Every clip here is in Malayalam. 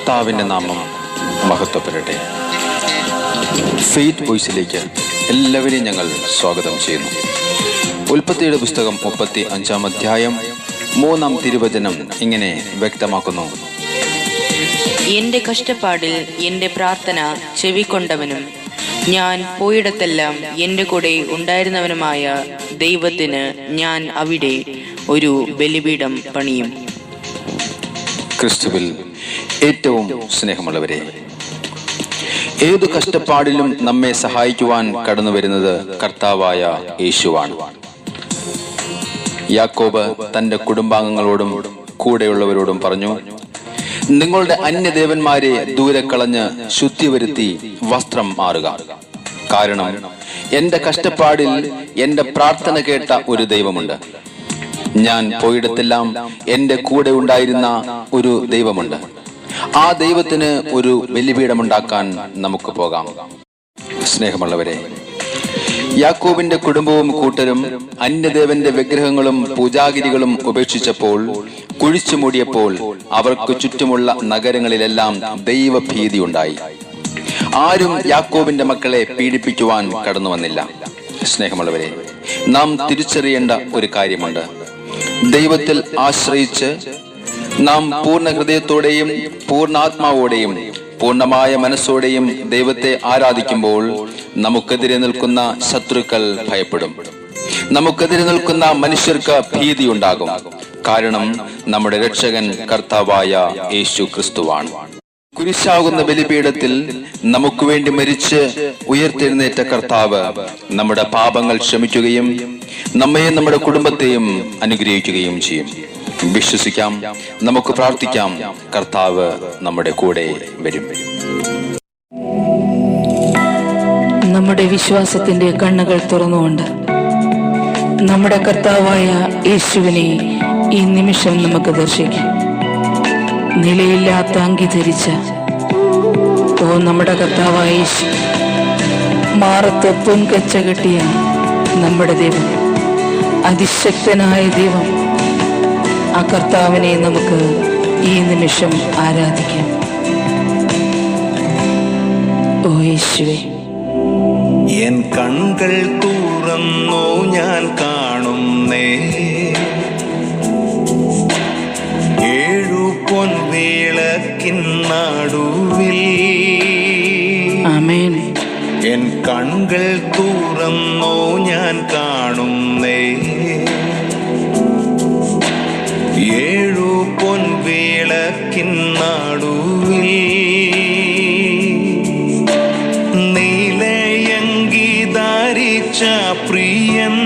കർത്താവിൻ്റെ നാമം മഹത്വപ്പെടട്ടെ. ഫെയ്ത്ത് വോയിസിലേക്ക് എല്ലാവരെയും ഞങ്ങൾ സ്വാഗതം ചെയ്യുന്നു. ഉൽപ്പത്തിയുടെ പുസ്തകം 35-ാം അധ്യായം 3-ാം തിരുവചനം ഇങ്ങനെ വ്യക്തമാക്കുന്നു: എന്റെ കഷ്ടപ്പാടിൽ എന്റെ പ്രാർത്ഥന ചെവിക്കൊണ്ടവനും ഞാൻ പോയിടത്തെല്ലാം എന്റെ കൂടെ ഉണ്ടായിരുന്നവനുമായ ദൈവത്തിന് ഞാൻ അവിടെ ഒരു ബലിപീഠം പണിയും. ക്രിസ്തുവിൽ ഏറ്റവും സ്നേഹമുള്ളവരെ, ഏതു കഷ്ടപ്പാടിലും നമ്മെ സഹായിക്കുവാൻ കടന്നു വരുന്നത് കർത്താവായ യേശുവാണ്. യാക്കോബ് തന്റെ കുടുംബാംഗങ്ങളോടും കൂടെയുള്ളവരോടും പറഞ്ഞു, നിങ്ങളുടെ അന്യദേവന്മാരെ ദൂരെ കളഞ്ഞ് ശുദ്ധി വരുത്തി വസ്ത്രം മാറുക. കാരണം എന്റെ കഷ്ടപ്പാടിൽ എന്റെ പ്രാർത്ഥന കേട്ട ഒരു ദൈവമുണ്ട്. ഞാൻ പോയിടത്തെല്ലാം എന്റെ കൂടെ ഉണ്ടായിരുന്ന ഒരു ദൈവമുണ്ട്. ആ ദൈവത്തിന് ഒരു ബലിപീഠമുണ്ടാക്കാൻ നമുക്ക് പോകാം. സ്നേഹമുള്ളവരെ, യാക്കോബിന്റെ കുടുംബവും കൂട്ടരും അന്യദേവന്റെ വിഗ്രഹങ്ങളും പൂജാഗിരികളും ഉപേക്ഷിച്ചപ്പോൾ, കുഴിച്ചു മൂടിയപ്പോൾ അവർക്ക് ചുറ്റുമുള്ള നഗരങ്ങളിലെല്ലാം ദൈവഭീതി ഉണ്ടായി. ആരും യാക്കോബിന്റെ മക്കളെ പീഡിപ്പിക്കുവാൻ കടന്നു വന്നില്ല. സ്നേഹമുള്ളവരെ, നാം തിരിച്ചറിയേണ്ട ഒരു കാര്യമുണ്ട്. ദൈവത്തിൽ ആശ്രയിച്ച് നാം പൂർണ്ണ ഹൃദയത്തോടെയും പൂർണ്ണാത്മാവോടെയും പൂർണ്ണമായ മനസ്സോടെയും ദൈവത്തെ ആരാധിക്കുമ്പോൾ നമുക്കെതിരെ നിൽക്കുന്ന ശത്രുക്കൾ ഭയപ്പെടും. നമുക്കെതിരെ നിൽക്കുന്ന മനുഷ്യർക്ക് ഭീതിയുണ്ടാകും. കാരണം നമ്മുടെ രക്ഷകൻ കർത്താവായ യേശു ക്രിസ്തുവാണ്. കുരിശാകുന്ന ബലിപീഠത്തിൽ നമുക്ക് വേണ്ടി മരിച്ച് ഉയർത്തെഴുന്നേറ്റ കർത്താവ് നമ്മുടെ പാപങ്ങൾ ക്ഷമിക്കുകയും നമ്മയും നമ്മുടെ കുടുംബത്തെയും അനുഗ്രഹിക്കുകയും ചെയ്യും. വിശ്വസിക്കാം, നമുക്ക് പ്രാർത്ഥിക്കാം. കർത്താവ് നമ്മുടെ കൂടെ വരും. നമ്മുടെ വിശ്വാസത്തിന്റെ കണ്ണുകൾ തുറന്നുകൊണ്ട് നമ്മുടെ കർത്താവായ യേശുവിനെ ഈ നിമിഷം നമുക്ക് ദർശിക്കാം. നിലയില്ലാത്ത അങ്കി ധരിച്ച നമ്മുടെ കർത്താവായ യേശു, മാറത്ത് പൊൻകച്ച കെട്ടിയ നമ്മുടെ ദൈവം, അതിശക്തനായ ദൈവം, ആ കർത്താവിനെ നമുക്ക് ഈ നിമിഷം ആരാധിക്കാം. ഓ യേശുവേ, എൻ കൺകൾ തുറന്നു ഞാൻ കാണുന്നേ ഏഴു പൊൻവിളക്കിൻ നടുവിൽ. ആമേൻ. എൻ കൺകൾ തുറന്നു ഞാൻ കാണുന്നേ ഏഴു പൊൻവിളക്കിൻ നടുവിൽ. നീലയങ്കി ധരിച്ച പ്രിയൻ,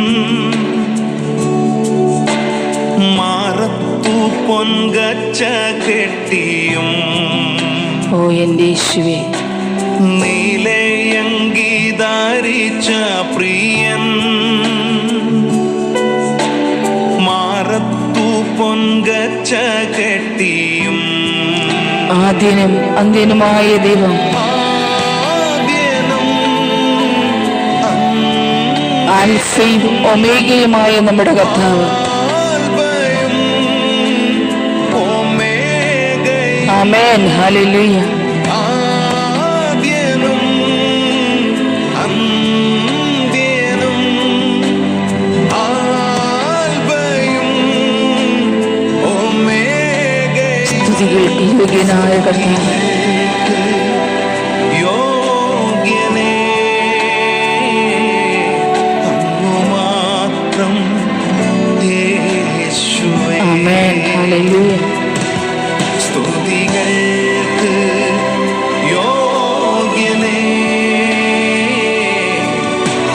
മാറത്തു പൊൻകച്ച കെട്ടിയും. ഓ എന്റെ യേശുവേ, നീലയങ്കി ധരിച്ച പ്രിയൻ, മാറത്തു പൊൻകച്ച കെട്ടിയും. ആദ്യനും അന്ത്യനുമായ ദൈവം, ആൽഫയും ഒമേഗയുമായ നമ്മുടെ കർത്താവ്. ആമേൻ. ഹല്ലേലൂയ. സ്തുതികൾക്ക് യോഗ്യനായ കർത്താവ്, യോഗ്യനേ അങ്ങു മാത്രം യേശുവേ. ആമേൻ. ഹല്ലേലൂയ. സ്തുതികൾക്ക് യോഗ്യനേ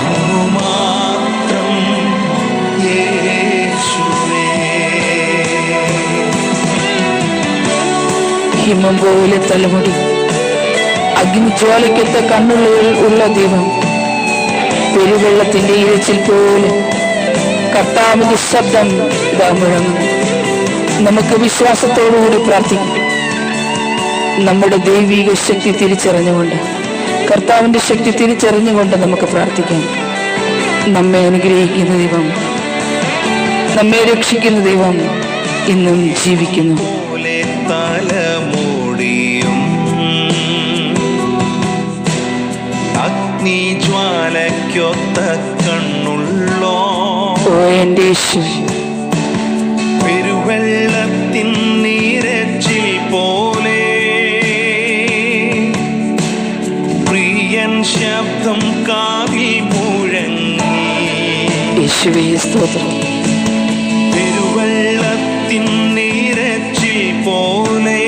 അങ്ങു മാത്രം യേശുവേ. ഹിമം പോലെ തലമുടി, അഗ്നിജ്വാലയ്ക്കൊത്ത കണ്ണുള്ളിൽ ഉള്ള ദൈവം, പെരുവെള്ളത്തിന്റെ ഇരച്ചിൽ പോലെ കർത്താവിന്റെ ശബ്ദം ഇതാ മുഴങ്ങുന്നു. നമുക്ക് വിശ്വാസത്തോടുകൂടി പ്രാർത്ഥിക്കാം. നമ്മുടെ ദൈവിക ശക്തി തിരിച്ചറിഞ്ഞുകൊണ്ട്, കർത്താവിന്റെ ശക്തി തിരിച്ചറിഞ്ഞുകൊണ്ട് നമുക്ക് പ്രാർത്ഥിക്കാം. നമ്മെ അനുഗ്രഹിക്കുന്ന ദൈവം, നമ്മെ രക്ഷിക്കുന്ന ദൈവം ഇന്നും ജീവിക്കുന്നു. തലമുടിയും കരുണയ്ക്കൊത്ത കണ്ണുള്ളോ ഓ എൻ്റെ യേശു, പെരുവെള്ളത്തിൻ നീരച്ചിൽ പോലെ പ്രിയൻ ശബ്ദം കാതിൽ മുഴങ്ങി. യേശുവേ സ്തോത്രം. പെരുവെള്ളത്തിൻ നീരച്ചിൽ പോലെ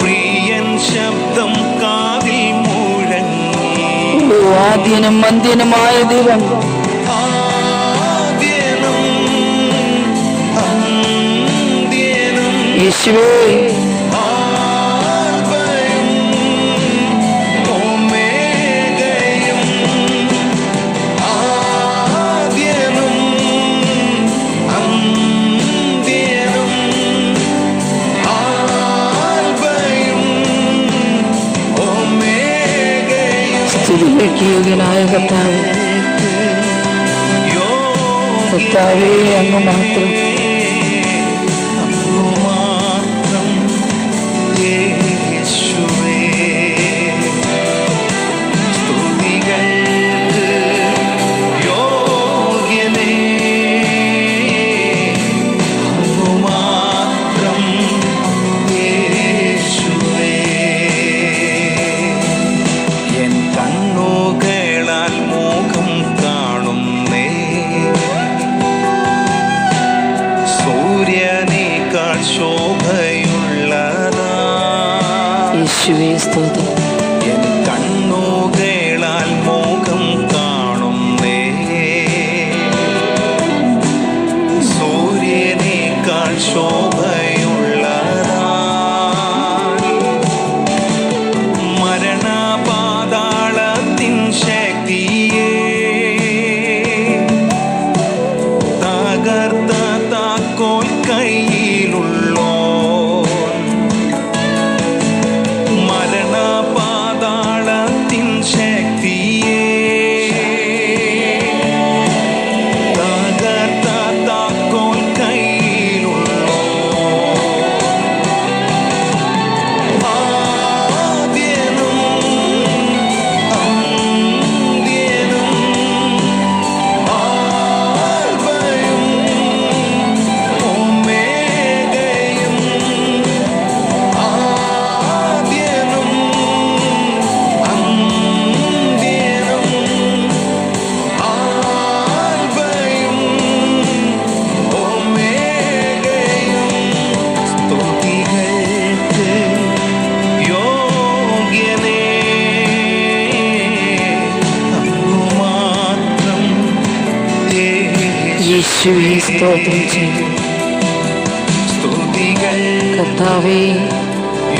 പ്രിയൻ ശബ്ദം കാതിൽ മുഴങ്ങി. ഓ ആദ്യനും അന്ത്യനുമായ ദൈവം, ആദ്യനും അന്ത്യനും യേശുവേ ആൽഫയും ഒമേഗയും, ആദ്യനും അന്ത്യനും ആൽഫയും ഒമേഗയും. സ്തുതികൾക്ക് യോഗ്യനായ കർത്താവേ, കർത്താവേ അങ്ങ് മാത്രം. അങ്ങു മാത്രം യേശുവേ. സ്തുതികൾക്ക് യോഗ്യനേ, അങ്ങു മാത്രം യേശുവേ. എൻ കണ്ണുകളാൽ മുഖം കാണുന്നേ, സൂര്യനേക്കാൾ ശോഭയുള്ളതാ യേശുവേ സ്തോത്രം. എൻ കണ്ണുകളാൽ മുഖം കാണുന്നേ, സൂര്യനേക്കാൾ ശോഭയുള്ളതാ. മരണപാതാളത്തിൻ ശക്തിയെ തകർത്ത താക്കോൽ കയ്യിലുള്ളോ, മരണപാതാളത്തിൻ ശക്തിയെ തകർത്ത താക്കോൽ കയ്യിലുള്ളോ. ആദ്യനും അന്ത്യനും ആൽഫയും ഒമേഗയും, ആദ്യനും അന്ത്യനും ആൽഫയും ഒമേഗയും. സ്തുതികൾക്ക് യോഗ്യനേ, അങ്ങു മാത്രം യേശുവേ സ്തോത്രം ചെയ്തു. സ്തുതികൾ കർത്താവേ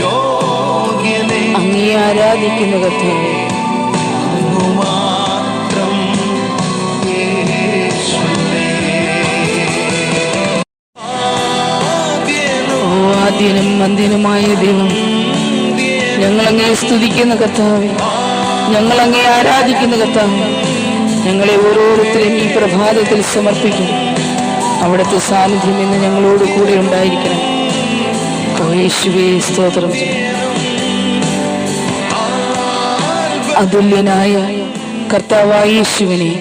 യോഗ്യനേ, അങ്ങേ ആരാധിക്കുന്ന കർത്താവേ, അങ്ങു മാത്രം യേശുവേ. ആദ്യനും ഓ ആദ്യനും അന്ത്യനുമായ ദൈവം, ഞങ്ങൾ അങ്ങേ സ്തുതിക്കുന്ന കർത്താവേ, ഞങ്ങൾ അങ്ങേ ആരാധിക്കുന്ന കർത്താവേ, ഞങ്ങളെ ഓരോരുത്തരെയും ഈ പ്രഭാതത്തിൽ സമർപ്പിക്കും. അവിടുത്തെ സാന്നിധ്യം ഇന്ന് ഞങ്ങളോട് കൂടെ ഉണ്ടായിരിക്കണം. ഓ യേശുവേ സ്തോത്രം ചെയ്തു. അതുല്യനായ കർത്താവായ യേശുവിനെ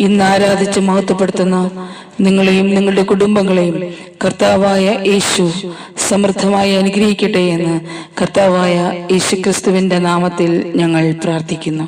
ഇന്ന് ആരാധിച്ച് മഹത്വപ്പെടുത്തുന്ന നിങ്ങളെയും നിങ്ങളുടെ കുടുംബങ്ങളെയും കർത്താവായ യേശു സമൃദ്ധമായി അനുഗ്രഹിക്കട്ടെ എന്ന് കർത്താവായ യേശുക്രിസ്തുവിന്റെ നാമത്തിൽ ഞങ്ങൾ പ്രാർത്ഥിക്കുന്നു.